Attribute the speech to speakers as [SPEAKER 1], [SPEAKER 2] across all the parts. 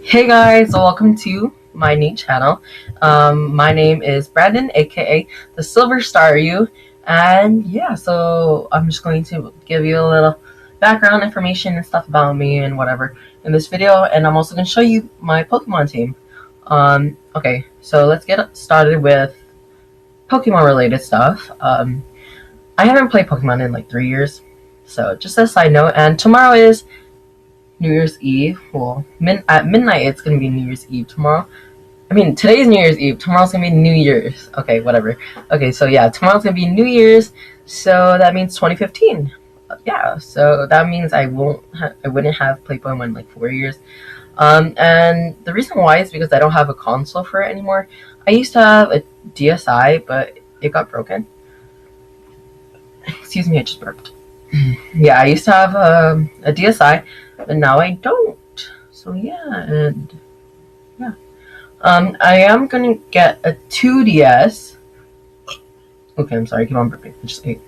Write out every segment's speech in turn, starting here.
[SPEAKER 1] Hey guys, welcome to my new channel. My name is Brandon, aka TheSilverStaryu, and yeah, so I'm just going to give you a little background information and stuff about me and whatever in this video, and I'm also going to show you my Pokemon team. Okay, so let's get started with Pokemon related stuff. I haven't played Pokemon in like 3 years, so just as a side note, and tomorrow is New Year's Eve. Well, at midnight it's gonna be New Year's Eve tomorrow. I mean, today's New Year's Eve. Tomorrow's gonna be New Year's. Okay, whatever. Okay, so yeah, tomorrow's gonna be New Year's. So that means 2015. Yeah, so that means I wouldn't have played Pokemon in like 4 years. And the reason why is because I don't have a console for it anymore. I used to have a DSi, but it got broken. Excuse me, I just burped. Yeah, I used to have a DSi, but now I don't. So yeah, and yeah. I am gonna get a 2DS. Okay, I'm sorry, keep on burping. I just ate.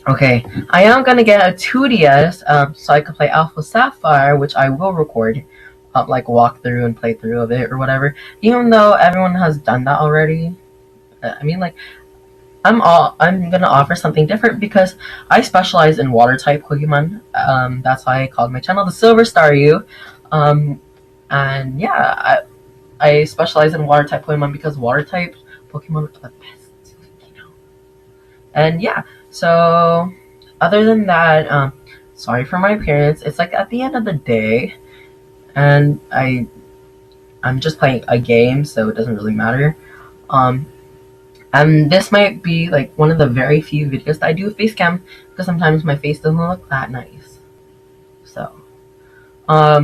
[SPEAKER 1] Okay, I am gonna get a 2DS, so I can play Alpha Sapphire, which I will record, like walk through and play through of it or whatever. Even though everyone has done that already. I mean, like, I'm gonna offer something different because I specialize in water-type Pokemon. That's why I called my channel TheSilverStaryu. And yeah, I specialize in water-type Pokemon because water-type Pokemon are the best, you know. And yeah, so other than that, sorry for my appearance. It's like at the end of the day, and I'm just playing a game, so it doesn't really matter. And this might be like one of the very few videos that I do with face cam because sometimes my face doesn't look that nice. So, and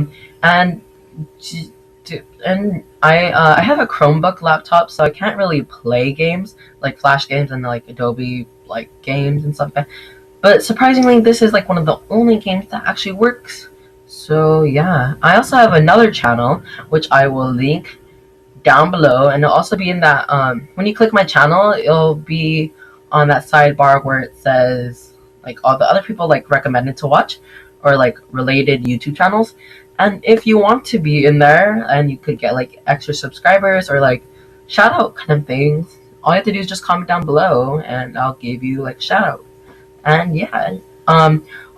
[SPEAKER 1] I have a Chromebook laptop, so I can't really play games like Flash games and like Adobe like games and stuff like that. But surprisingly, this is like one of the only games that actually works. So yeah, I also have another channel which I will link down below, and it'll also be in that when you click my channel, it'll be on that sidebar where it says like all the other people like recommended to watch or like related YouTube channels. And if you want to be in there and you could get like extra subscribers or like shout out kind of things, all you have to do is just comment down below and I'll give you like shout out. And yeah,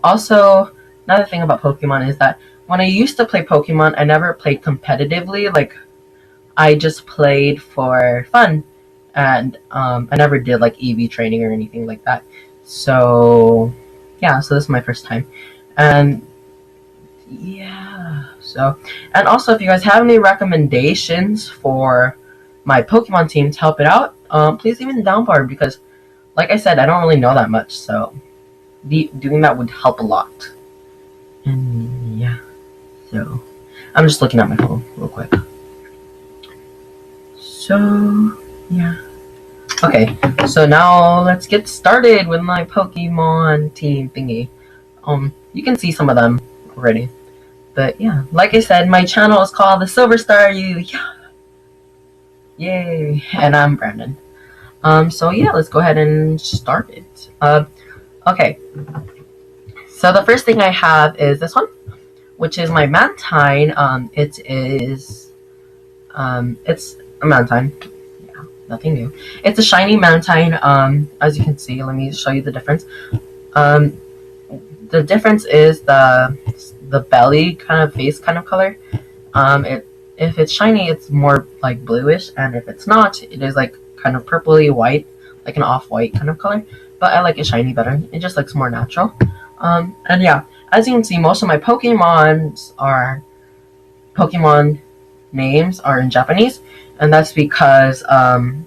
[SPEAKER 1] also another thing about Pokemon is that when I used to play Pokemon, I never played competitively. Like, I just played for fun, and I never did like EV training or anything like that. So yeah, so this is my first time, and yeah. So, and also if you guys have any recommendations for my Pokemon team to help it out, please leave it down below because, like I said, I don't really know that much, so doing that would help a lot. And yeah, so I'm just looking at my phone real quick. So, yeah. Okay, so now let's get started with my Pokemon team thingy. You can see some of them already. But yeah, like I said, my channel is called TheSilverStaryu. Yeah. Yay. And I'm Brandon. So yeah, let's go ahead and start it. Okay. So the first thing I have is this one, which is my Mantine. It's a Mantine. Yeah, nothing new. It's a shiny Mantine. As you can see, let me show you the difference. The difference is the belly kind of face kind of color. If it's shiny, it's more like bluish, and if it's not, it is like kind of purpley white, like an off-white kind of color. But I like it shiny better. It just looks more natural. And yeah, as you can see, most of my Pokemon names are in Japanese, and that's because I'm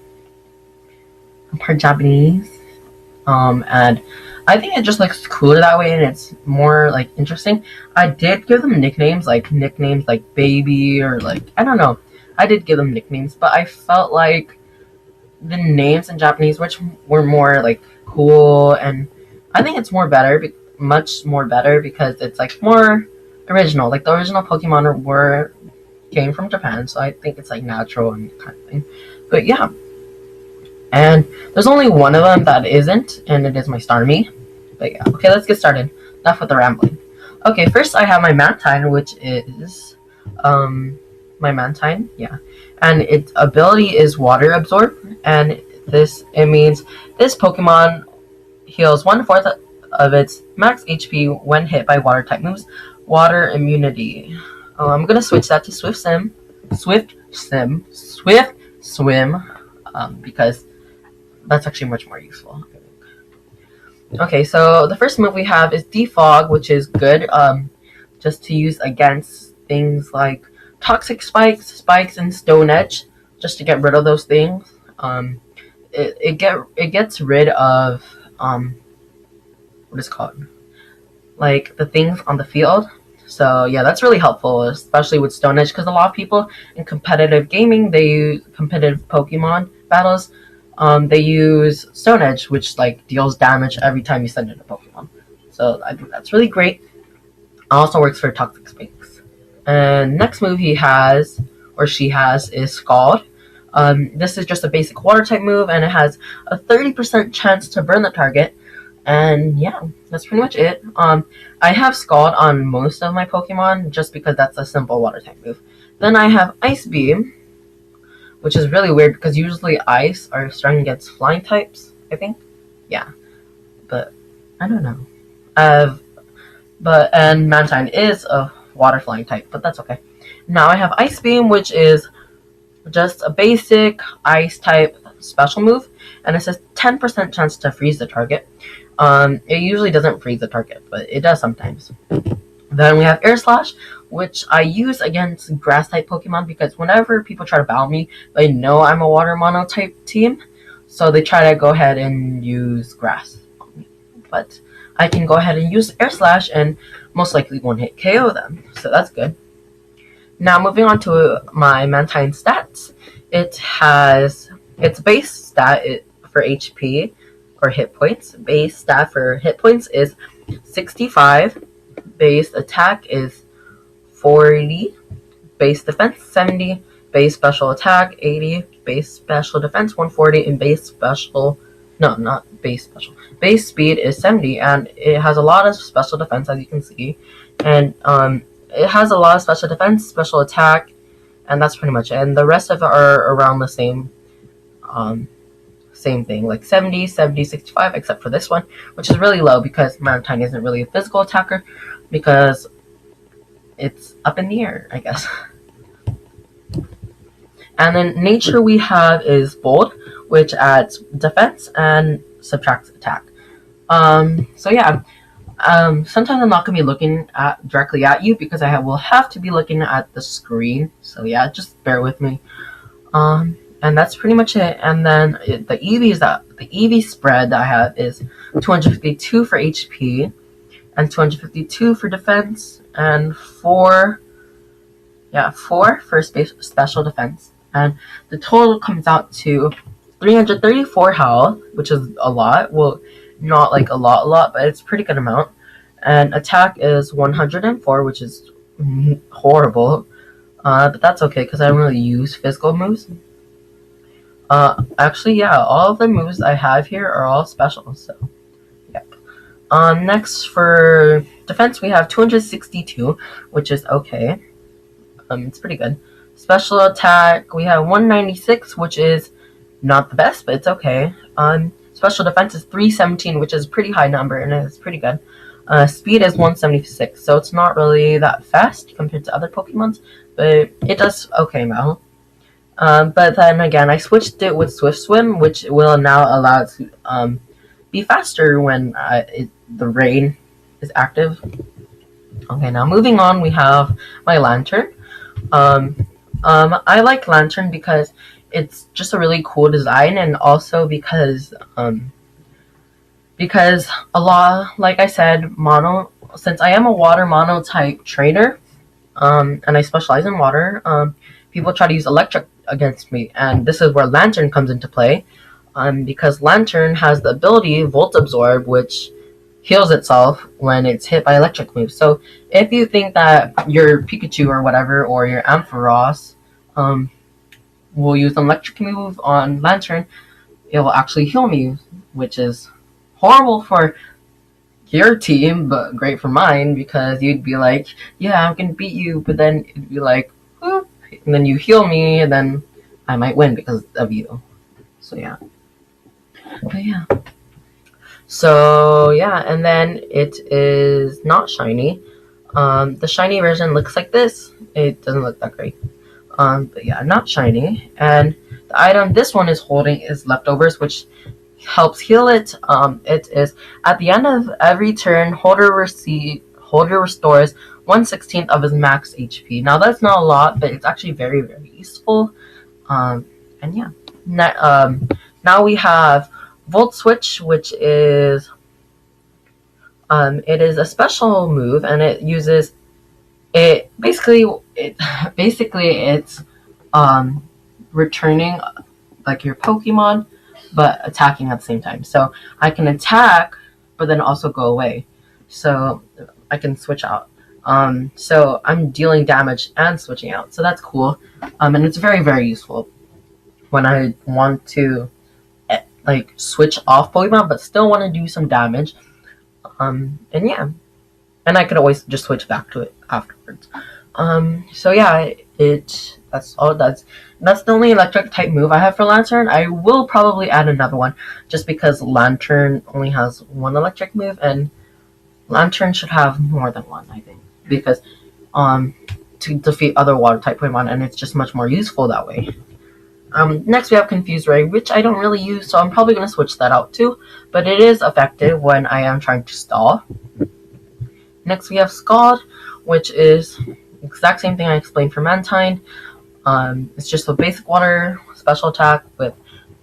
[SPEAKER 1] part Japanese, and I think it just looks cooler that way, and it's more like interesting. I did give them nicknames like Baby or like I don't know. I did give them nicknames, but I felt like the names in Japanese, which were more like cool, and I think it's much more better because it's like more original. Like the original Pokemon came from Japan, so I think it's like natural and kind of thing. But yeah, and there's only one of them that isn't, and it is my Starmie. But yeah, okay, let's get started. Enough with the rambling. Okay, first I have my Mantine, which is my Mantine, yeah. And its ability is Water Absorb, and it means this Pokemon heals 1/4 of its max HP when hit by water type moves. Water immunity. I'm gonna switch that to Swift Swim, because that's actually much more useful. Okay, so the first move we have is Defog, which is good, just to use against things like Toxic Spikes, and Stone Edge, just to get rid of those things. It gets rid of what is it called? Like the things on the field. So yeah, that's really helpful, especially with Stone Edge, because a lot of people in competitive gaming, they use competitive Pokemon battles. They use Stone Edge, which like deals damage every time you send in a Pokemon. So I think that's really great. Also works for Toxic Spikes. And next move he has, or she has, is Scald. This is just a basic water type move, and it has a 30% chance to burn the target. And yeah, that's pretty much it. I have Scald on most of my Pokemon just because that's a simple water type move. Then I have Ice Beam, which is really weird because usually ice are strong against flying types, I think. Yeah, but I don't know. And Mantine is a water flying type, but that's okay. Now I have Ice Beam, which is just a basic ice type special move, and it says 10% chance to freeze the target. It usually doesn't freeze the target, but it does sometimes. Then we have Air Slash, which I use against grass type Pokemon because whenever people try to battle me, they know I'm a Water-Monotype team, so they try to go ahead and use grass on me. But I can go ahead and use Air Slash and most likely one-hit KO them, so that's good. Now moving on to my Mantine stats, it has its base stat for HP or hit points. Base stat for hit points is 65. Base attack is 40. Base defense 70. Base special attack 80. Base special defense 140. And base speed is 70. And it has a lot of special defense, as you can see. And it has a lot of special defense, special attack, and that's pretty much it. And the rest of it are around the same thing, like 70, 65, except for this one, which is really low because Mantine isn't really a physical attacker because it's up in the air, I guess. And then nature we have is Bold, which adds defense and subtracts attack. So yeah. Sometimes I'm not going to be looking directly at you because I will have to be looking at the screen. So yeah, just bear with me. And that's pretty much it. And then the EV spread that I have is 252 for HP and 252 for defense and 4 for special defense. And the total comes out to 334 health, which is a lot. Well, not like a lot, but it's a pretty good amount. And attack is 104, which is horrible. But that's okay because I don't really use physical moves. Actually, yeah, all of the moves I have here are all special, so yep. Next for defense we have 262, which is okay. It's pretty good. Special attack we have 196, which is not the best, but it's okay. Special defense is 317, which is a pretty high number, and it's pretty good. Speed is 176, so it's not really that fast compared to other Pokemons, but it does okay now. But then again, I switched it with Swift Swim, which will now allow it to be faster when the rain is active. Okay, now moving on, we have my Lanturn. I like Lanturn because it's just a really cool design, and also because a lot, like I said, since I am a Water-Monotype trainer, and I specialize in water, people try to use electric against me, and this is where Lanturn comes into play, because Lanturn has the ability Volt Absorb, which heals itself when it's hit by electric moves. So if you think that your Pikachu or whatever, or your Ampharos, will use an electric move on Lanturn, it will actually heal me, which is horrible for your team, but great for mine, because you'd be like, yeah, I'm gonna beat you, but then it'd be like, whoop, and then you heal me, and then I might win because of you. So yeah. But yeah. So yeah, and then it is not shiny. The shiny version looks like this. It doesn't look that great. But yeah, not shiny. And the item this one is holding is Leftovers, which helps heal it. It is at the end of every turn, holder restores 1/16 of his max HP. Now that's not a lot, but it's actually very, very useful. And yeah. Now we have Volt Switch, which is it is a special move, and it uses it basically it's returning like your Pokemon, but attacking at the same time. So I can attack, but then also go away. So I can switch out. So I'm dealing damage and switching out. So that's cool. And it's very, very useful when I want to like switch off Pokemon, but still want to do some damage. And yeah, and I could always just switch back to it afterwards. So yeah, that's all it does. That's the only electric type move I have for Lanturn. I will probably add another one just because Lanturn only has one electric move, and Lanturn should have more than one, I think, because to defeat other water type Pokemon, and it's just much more useful that way. Next we have Confused Ray, which I don't really use, so I'm probably going to switch that out too, but it is effective when I am trying to stall. Next we have Scald, which is the exact same thing I explained for Mantine. It's just a basic water special attack with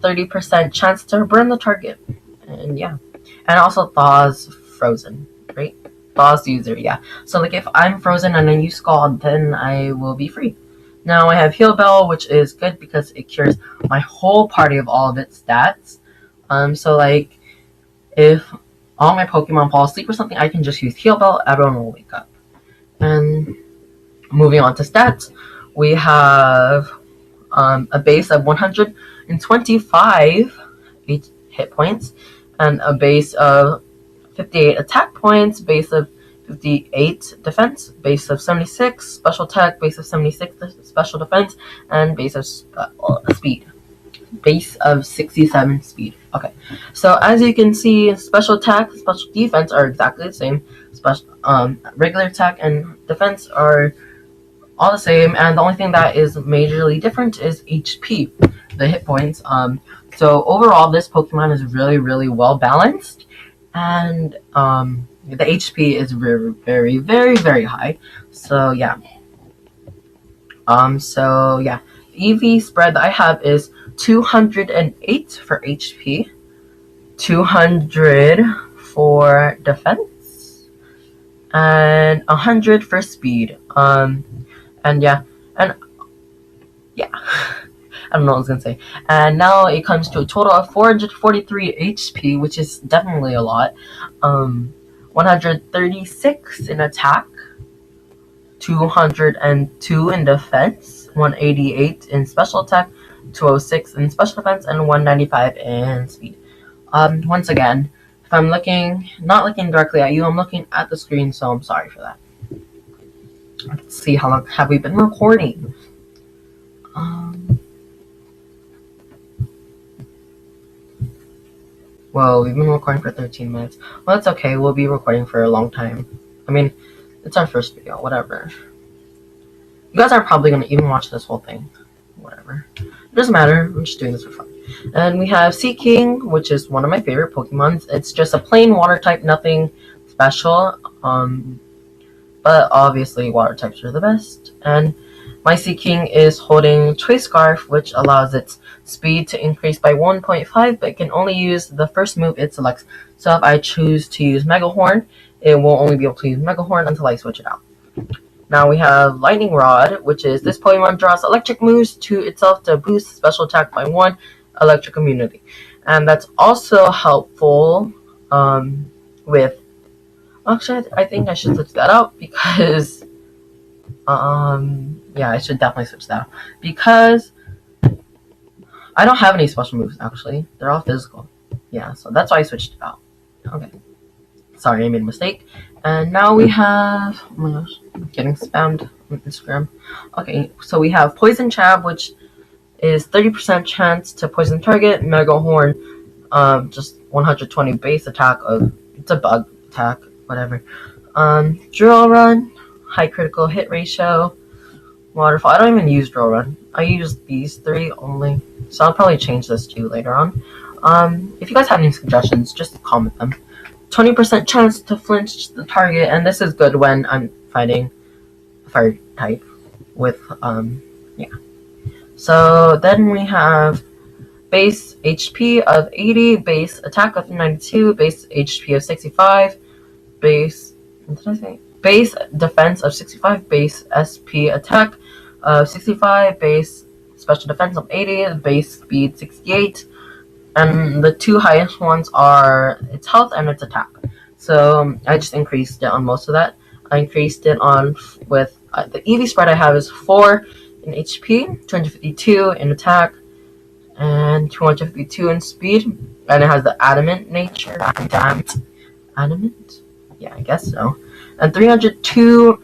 [SPEAKER 1] 30% chance to burn the target. And yeah. And also Thaws Frozen, right? Thaws user, yeah. So like if I'm frozen and then you Scald, then I will be free. Now I have Heal Bell, which is good because it cures my whole party of all of its stats. So like if all my Pokemon fall asleep or something, I can just use Heal Bell, everyone will wake up. And moving on to stats, we have a base of 125 hit points, and a base of 58 attack points, base of 58 defense, base of 76 special attack, base of 76 special defense, and base of speed. Base of 67 speed. Okay, so as you can see, special attack, special defense are exactly the same. Regular attack and defense are all the same, and the only thing that is majorly different is HP, the hit points. So overall, this Pokemon is really, really well balanced, and the HP is very, very, very, very high. So yeah. So yeah, EV spread that I have is 208 for HP, 200 for defense, and 100 for speed. And yeah, I don't know what I was gonna say. And now it comes to a total of 443 HP, which is definitely a lot. 136 in attack, 202 in defense, 188 in special attack, 206 in special defense, and 195 in speed. Once again, if I'm not looking directly at you, I'm looking at the screen, so I'm sorry for that. Let's see, how long have we been recording? Well, we've been recording for 13 minutes. Well, that's okay. We'll be recording for a long time. I mean, it's our first video. Whatever. You guys are probably going to even watch this whole thing. Whatever. It doesn't matter. I'm just doing this for fun. And we have Seaking, which is one of my favorite Pokemons. It's just a plain water type, nothing special. But obviously water types are the best. And my Seaking is holding Choice Scarf, which allows its speed to increase by 1.5, but it can only use the first move it selects. So if I choose to use Megahorn, it will only be able to use Megahorn until I switch it out. Now we have Lightning Rod, which is this Pokemon draws electric moves to itself to boost special attack by 1 electric immunity. And that's also helpful with... Actually, I think I should switch that out because... yeah, I should definitely switch that out. Because I don't have any special moves, actually. They're all physical. Yeah, so that's why I switched it out. Okay. Sorry, I made a mistake. And now we have, oh my gosh, I'm getting spammed on Instagram. Okay, so we have Poison Chab, which is 30% chance to poison target. Megahorn, just 120 base attack. It's a bug attack, whatever. Drill Run, high critical hit ratio. Waterfall. I don't even use Drill Run. I use these three only. So I'll probably change this too later on. If you guys have any suggestions, just comment them. 20% chance to flinch the target, and this is good when I'm fighting a fire type with, yeah. So then we have base HP of 80, base attack of 92, base HP of 65, base, what did I say? Base defense of 65, base SP attack of 65, base special defense of 80, base speed 68, and the two highest ones are its health and its attack. So I just increased it on most of that. I increased it on with the EV spread I have is 4 in HP, 252 in attack, and 252 in speed. And it has the Adamant Nature. Adamant? Yeah, I guess so. And 302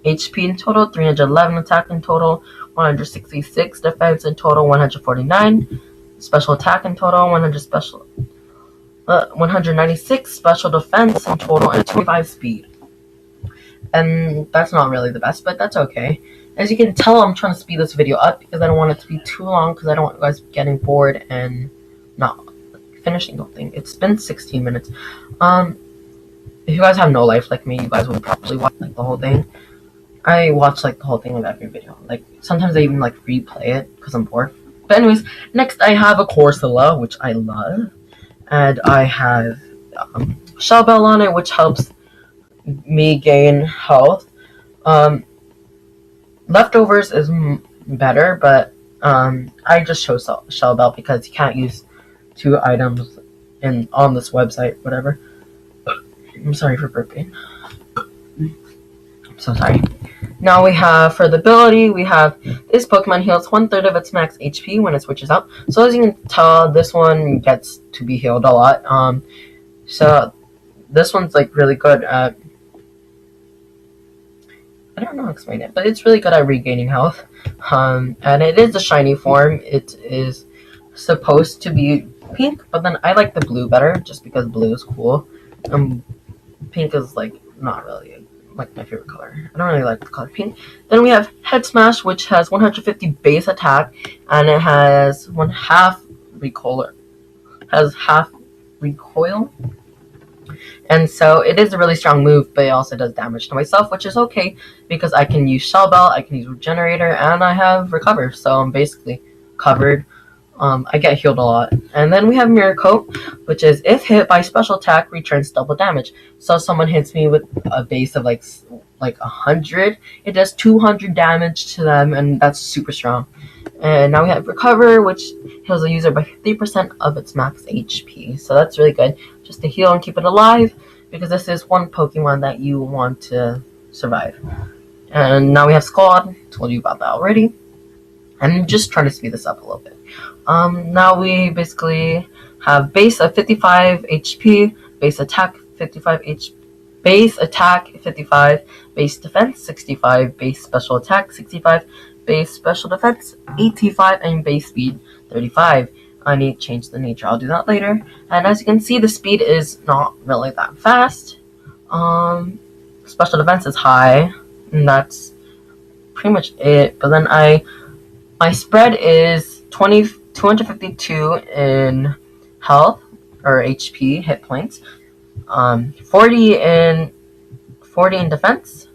[SPEAKER 1] HP in total, 311 attack in total, 166 defense in total, 149 special attack in total, 196 special defense in total, and 25 speed. And that's not really the best, but that's okay. As you can tell, I'm trying to speed this video up because I don't want it to be too long, because I don't want you guys getting bored and not finishing the whole thing. It's been 16 minutes. If you guys have no life like me, you guys would probably watch like the whole thing. I watch like the whole thing of every video. Like sometimes I even like replay it because I'm bored. But anyways, next I have a Corsola, which I love, and I have Shell Bell on it, which helps me gain health. Leftovers is better, but I just chose Shell Bell because you can't use 2 items on this website, whatever. I'm sorry for burping. I'm so sorry. Now we have, for the ability, we have this Pokemon heals 1/3 of its max HP when it switches out. So as you can tell, this one gets to be healed a lot. So this one's like really good at, I don't know how to explain it, but it's really good at regaining health. And it is a shiny form. It is supposed to be pink, but then I like the blue better, just because blue is cool. Pink is like not really like my favorite color. I don't really like the color pink. Then we have Head Smash, which has 150 base attack, and it has half recoil. And so it is a really strong move, but it also does damage to myself, which is okay because I can use Shell Bell, I can use Regenerator, and I have Recover, so I'm basically covered. I get healed a lot. And then we have Mirror Coat, which is if hit by special attack, returns double damage. So if someone hits me with a base of like 100, it does 200 damage to them, and that's super strong. And now we have Recover, which heals a user by 50% of its max HP. So that's really good, just to heal and keep it alive, because this is one Pokemon that you want to survive. And now we have Scald, told you about that already. I'm just trying to speed this up a little bit. Now we basically have base of 55 HP, base attack 55 HP, base attack 55, base defense 65, base special attack 65, base special defense 85, and base speed 35. I need to change the nature. I'll do that later. And as you can see, the speed is not really that fast. Special defense is high, and that's pretty much it. But then my spread is 252 in health, or HP, hit points, 40 in defense,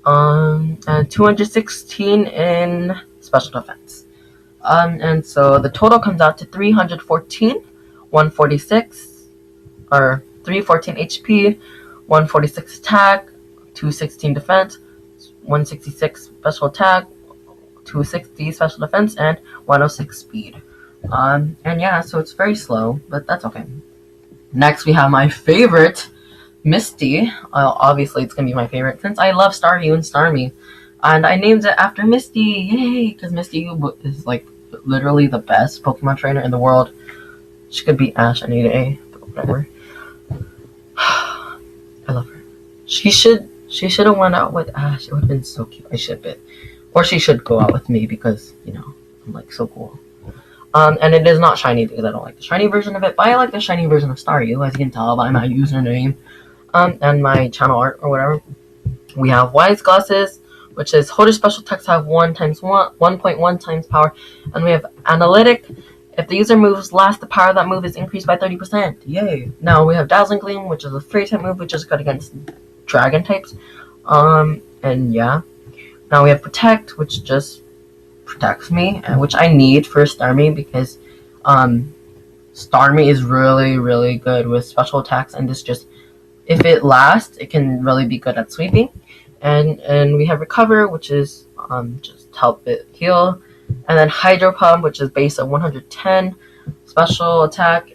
[SPEAKER 1] and 216 in special defense. And so the total comes out to 314, 146, or 314 HP, 146 attack, 216 defense, 166 special attack, 260 special defense, and 106 speed. And yeah, so it's very slow, but that's okay. Next, we have my favorite, Misty. Obviously, it's gonna be my favorite since I love Staryu and Starmie, and I named it after Misty. Yay! Because Misty is like literally the best Pokemon trainer in the world. She could beat Ash any day, but whatever. I love her. She should have went out with Ash. It would have been so cute. I should have. Or she should go out with me because, you know, I'm like so cool. And it is not shiny because I don't like the shiny version of it, but I like the shiny version of Staryu, as you can tell by my username, and my channel art or whatever. We have Wise Glasses, which is holder special attacks have 1.1 times power, and we have Analytic. If the user moves last, the power of that move is increased by 30%. Yay! Now we have Dazzling Gleam, which is a 3-type move, which is good against dragon types. And yeah. Now we have Protect, which just protects me, which I need for Starmie because Starmie is really, really good with special attacks, and this just, if it lasts, it can really be good at sweeping. And we have Recover, which is just help it heal, and then Hydro Pump, which is base of 110 special attack,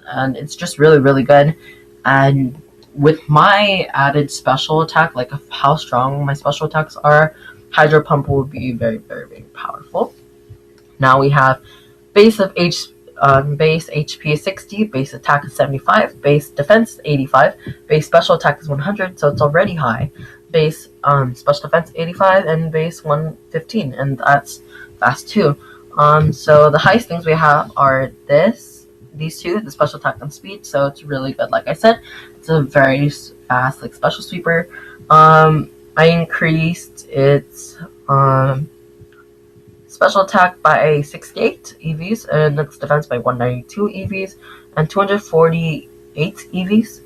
[SPEAKER 1] and it's just really, really good. And with my added special attack, like how strong my special attacks are, Hydro Pump will be very, very, very powerful. Now we have base HP is 60, base attack is 75, base defense is 85, base special attack is 100, so it's already high. Base special defense 85 and base 115, and that's fast too. So the highest things we have are these two, the special attack and speed, so it's really good. Like I said, it's a very fast, like, special sweeper. I increased its special attack by 68 EVs, and its defense by 192 EVs, and 248 EVs.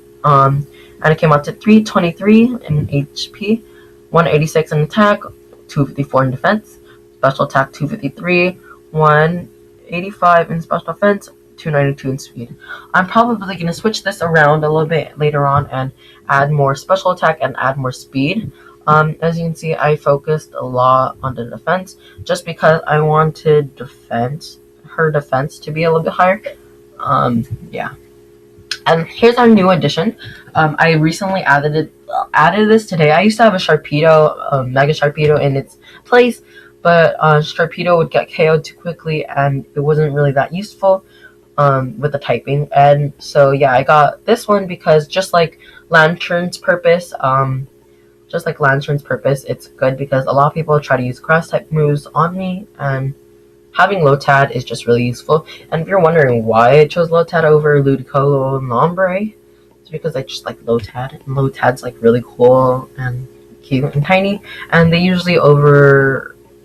[SPEAKER 1] And it came out to 323 in HP, 186 in attack, 254 in defense, special attack 253, 185 in special defense, 292 in speed. I'm probably going to switch this around a little bit later on and add more special attack and add more speed. As you can see, I focused a lot on the defense just because I wanted her defense to be a little bit higher. Yeah. And here's our new addition. I recently added this today. I used to have a Sharpedo, Mega Sharpedo in its place, but Sharpedo would get KO'd too quickly, and it wasn't really that useful with the typing. And so yeah, I got this one because just like Lanturn's purpose, it's good because a lot of people try to use grass type moves on me, and having Lotad is just really useful. And if you're wondering why I chose Lotad over Ludicolo and Lombre, it's because I just like Lotad, and Lotad's like really cool and cute and tiny, and they usually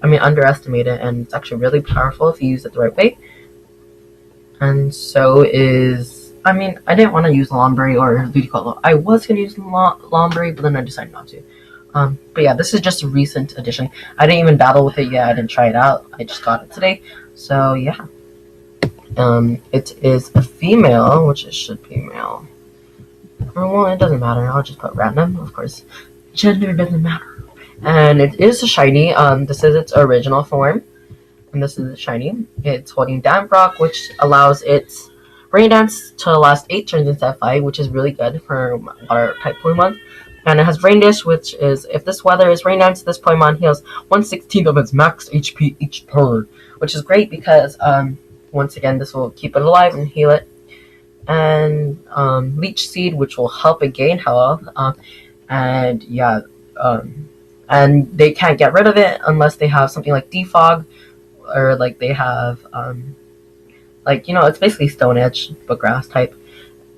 [SPEAKER 1] underestimate it, and it's actually really powerful if you use it the right way. And so I didn't want to use Lombre or Ludicolo. I was going to use Lombre, but then I decided not to. But yeah, this is just a recent addition. I didn't even battle with it yet. I didn't try it out. I just got it today. So yeah. It is a female, which it should be male. Well, it doesn't matter. I'll just put random, of course. Gender doesn't matter. And it is a shiny. This is its original form. And this is a shiny. It's holding Damp Rock, which allows its Rain Dance to last 8 turns instead of 5, which is really good for water type Pokemon. And it has Rain Dish, which is, if this weather is Rain Dance, this Pokemon heals 1/16 of its max HP each turn, which is great because, once again, this will keep it alive and heal it. And Leech Seed, which will help it gain health. And yeah, and they can't get rid of it unless they have something like Defog, or like they have, it's basically Stone Edge, but grass type.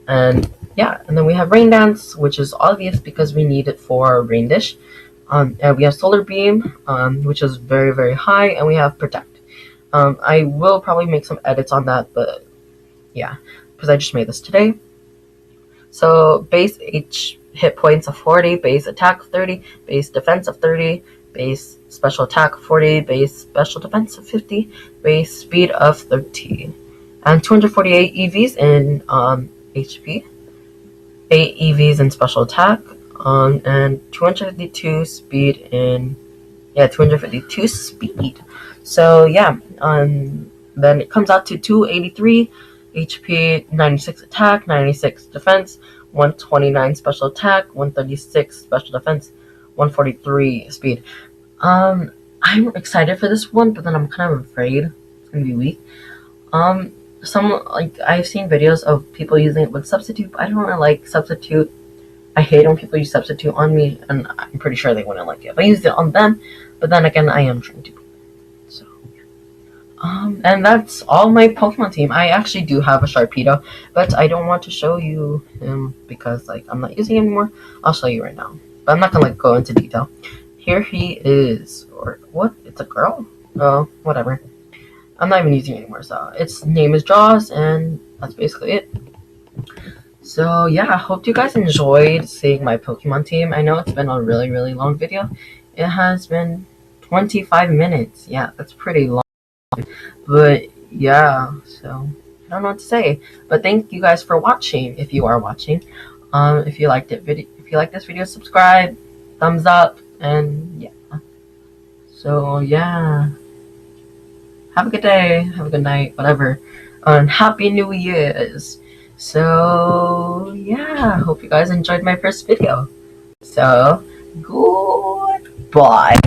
[SPEAKER 1] And yeah, and then we have Rain Dance, which is obvious because we need it for Rain Dish. And we have SolarBeam, which is very, very high, and we have Protect. I will probably make some edits on that, but yeah, because I just made this today. So base hit points of 40, base attack of 30, base defense of 30, base special attack of 40, base special defense of 50, base speed of 30, and 248 EVs in HP, 8 EVs in special attack, and 252 speed in, 252 speed. So yeah, then it comes out to 283 HP, 96 attack, 96 defense, 129 special attack, 136 special defense, 143 speed. I'm excited for this one, but then I'm kind of afraid it's gonna be weak. I've seen videos of people using it with Substitute, but I don't really like Substitute I hate when people use substitute on me, and I'm pretty sure they wouldn't like it if I used it on them. But then again, I am trying to. So, and that's all my Pokemon team. I actually do have a Sharpedo, but I don't want to show you him because like I'm not using him anymore. I'll show you right now, but I'm not gonna like go into detail. Here he is, or what? It's a girl? Oh, whatever. I'm not even using it anymore. So its name is Jaws, and that's basically it. So yeah, I hope you guys enjoyed seeing my Pokemon team. I know it's been a really, really long video. It has been 25 minutes. Yeah, that's pretty long. But yeah, so I don't know what to say. But thank you guys for watching. If you are watching, if you liked this video, subscribe, thumbs up, and yeah. So yeah, have a good day, have a good night, whatever, and Happy New Year's. So yeah, hope you guys enjoyed my first video. So goodbye.